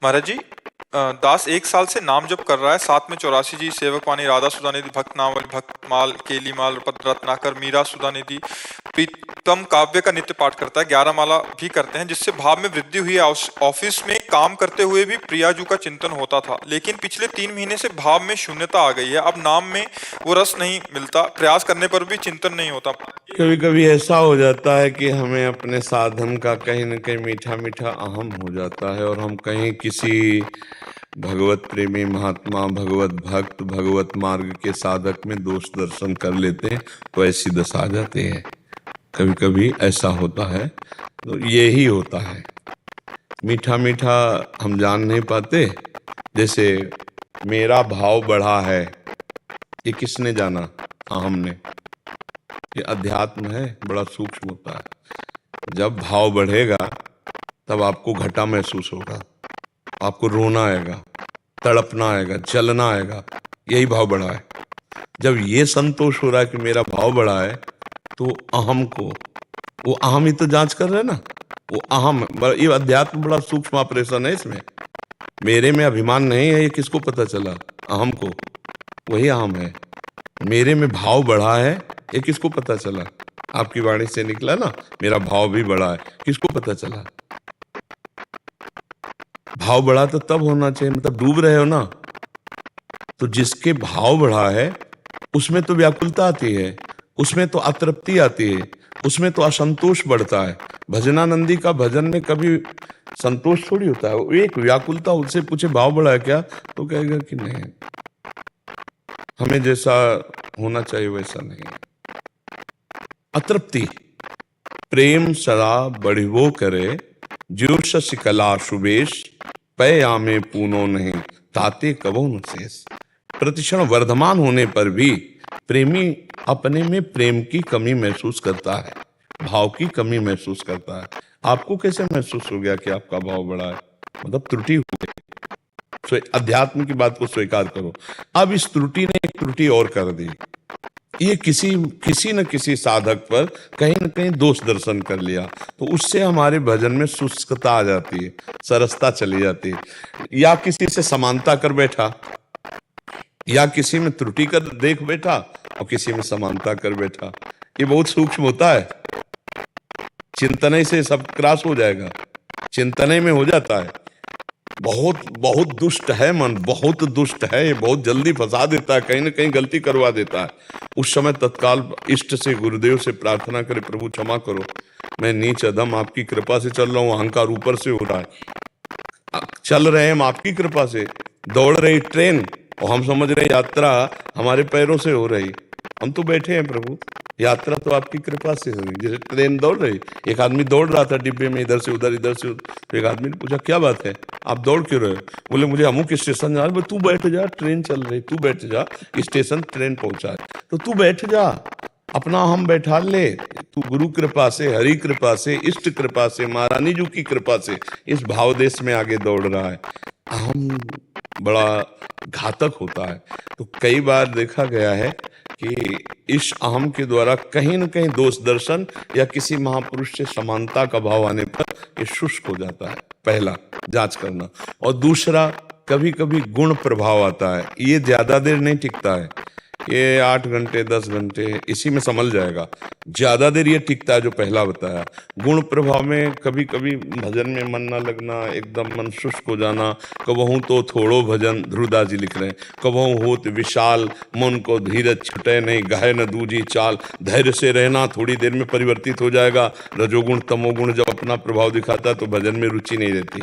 महाराज जी, दास 1 साल से नाम जप कर रहा है। साथ में 84 जी, सेवक वाणी, राधा सुधा निधि, भक्त नावल, भक्त माल, केली माल, रत्नाकर, मीरा सुधा निधि, प्रीतम काव्य का नित्य पाठ करता है। 11 माला भी करते हैं, जिससे भाव में वृद्धि हुई है। ऑफिस में काम करते हुए भी प्रियाजू का चिंतन होता था, लेकिन पिछले 3 महीने से भाव में शून्यता आ गई है। अब नाम में वो रस नहीं मिलता, प्रयास करने पर भी चिंतन नहीं होता। कभी कभी ऐसा हो जाता है कि हमें अपने साधन का कहीं न कहीं मीठा मीठा अहम हो जाता है और हम कहीं किसी भगवत प्रेमी महात्मा, भगवत भक्त, भगवत मार्ग के साधक में दोष दर्शन कर लेते हैं, तो ऐसी दशा आ जाती है। कभी कभी ऐसा होता है, तो यही होता है। मीठा मीठा हम जान नहीं पाते। जैसे मेरा भाव बढ़ा है, ये किसने जाना? हमने। ये अध्यात्म है, बड़ा सूक्ष्म होता है। जब भाव बढ़ेगा तब आपको घटा महसूस होगा, आपको रोना आएगा, तड़पना आएगा, जलना आएगा। यही भाव बढ़ा है। जब ये संतोष हो रहा है कि मेरा भाव बढ़ा है, तो अहम को, वो अहम ही तो जांच कर रहे हैं ना, वो अहम। ये अध्यात्म बड़ा सूक्ष्म ऑपरेशन है। इसमें मेरे में अभिमान नहीं है, ये किसको पता चला? अहम को। वही अहम है। मेरे में भाव बढ़ा है, ये किसको पता चला? आपकी वाणी से निकला ना, मेरा भाव भी बढ़ा है, किसको पता चला? भाव बढ़ा तो तब होना चाहिए, मतलब डूब रहे हो ना, तो जिसके भाव बढ़ा है उसमें तो व्याकुलता आती है, उसमें तो अतृप्ति आती है, उसमें तो असंतोष बढ़ता है। भजनानंदी का भजन में कभी संतोष थोड़ी होता है, वो एक व्याकुलता। उससे पूछे भाव बढ़ा है क्या, तो कहेगा कि नहीं, हमें जैसा होना चाहिए वैसा नहीं। अतृप्ति। प्रेम सदा बढ़िवो करे, ज्यो शशि कला सुबेश, पै आमे पूनो नहीं, ताते कबो न शेष। प्रतिक्षण वर्धमान होने पर भी प्रेमी अपने में प्रेम की कमी महसूस करता है, भाव की कमी महसूस करता है। आपको कैसे महसूस हो गया कि आपका भाव बढ़ा है? मतलब त्रुटि हो गई। अध्यात्म की बात को स्वीकार करो। अब इस त्रुटि ने एक त्रुटि और कर दी। ये किसी न किसी साधक पर कहीं न कहीं दोष दर्शन कर लिया, तो उससे हमारे भजन में शुष्कता आ जाती है, सरसता चली जाती है। या किसी से समानता कर बैठा, या किसी में त्रुटि कर देख बैठा और किसी में समानता कर बैठा। ये बहुत सूक्ष्म होता है। चिंतन से सब क्रॉस हो जाएगा, चिंतन में हो जाता है। बहुत बहुत दुष्ट है मन, बहुत दुष्ट है। ये बहुत जल्दी फंसा देता है, कहीं ना कहीं गलती करवा देता है। उस समय तत्काल इष्ट से, गुरुदेव से प्रार्थना करे, प्रभु क्षमा करो, मैं नीच अधम, आपकी कृपा से चल रहा हूँ, अहंकार ऊपर से हो रहा है। चल रहे हैं हम आपकी कृपा से, दौड़ रही ट्रेन और हम समझ रहे यात्रा हमारे पैरों से हो रही। हम तो बैठे हैं प्रभु, यात्रा तो आपकी कृपा से हो रही। जैसे ट्रेन दौड़ रही, एक आदमी दौड़ रहा था डिब्बे में, इधर से उधर, इधर से उधर। तो एक आदमी ने पूछा, क्या बात है, आप दौड़ क्यों रहे? बोले, मुझे अमुक स्टेशन जाना। बोले, तू बैठ जा, ट्रेन चल रही, तू बैठ जा, स्टेशन ट्रेन पहुंचा है, तो तू बैठ जा, अपना हम बैठा ले। तू गुरु कृपा से, हरि कृपा से, इष्ट कृपा से, महारानी जी की कृपा से इस भाव देश में आगे दौड़ रहा है। अहम बड़ा घातक होता है। तो कई बार देखा गया है कि इस अहम के द्वारा कहीं न कहीं दोष दर्शन या किसी महापुरुष से समानता का भाव आने पर ये शुष्क हो जाता है। पहला जांच करना। और दूसरा, कभी कभी गुण प्रभाव आता है, ये ज्यादा देर नहीं टिकता है, ये 8 घंटे 10 घंटे इसी में संभल जाएगा। ज्यादा देर ये टिकता है जो पहला बताया। गुण प्रभाव में कभी कभी भजन में मन न लगना, एकदम मन शुष्क हो जाना। कबहू तो थोड़ो भजन, ध्रुवदास जी लिख रहे हैं, कबहू होत विशाल, मन को धीरज छुटे नहीं, गाहे न दूजी चाल। धैर्य से रहना, थोड़ी देर में परिवर्तित हो जाएगा। रजोगुण तमोगुण जब अपना प्रभाव दिखाता है तो भजन में रुचि नहीं रहती।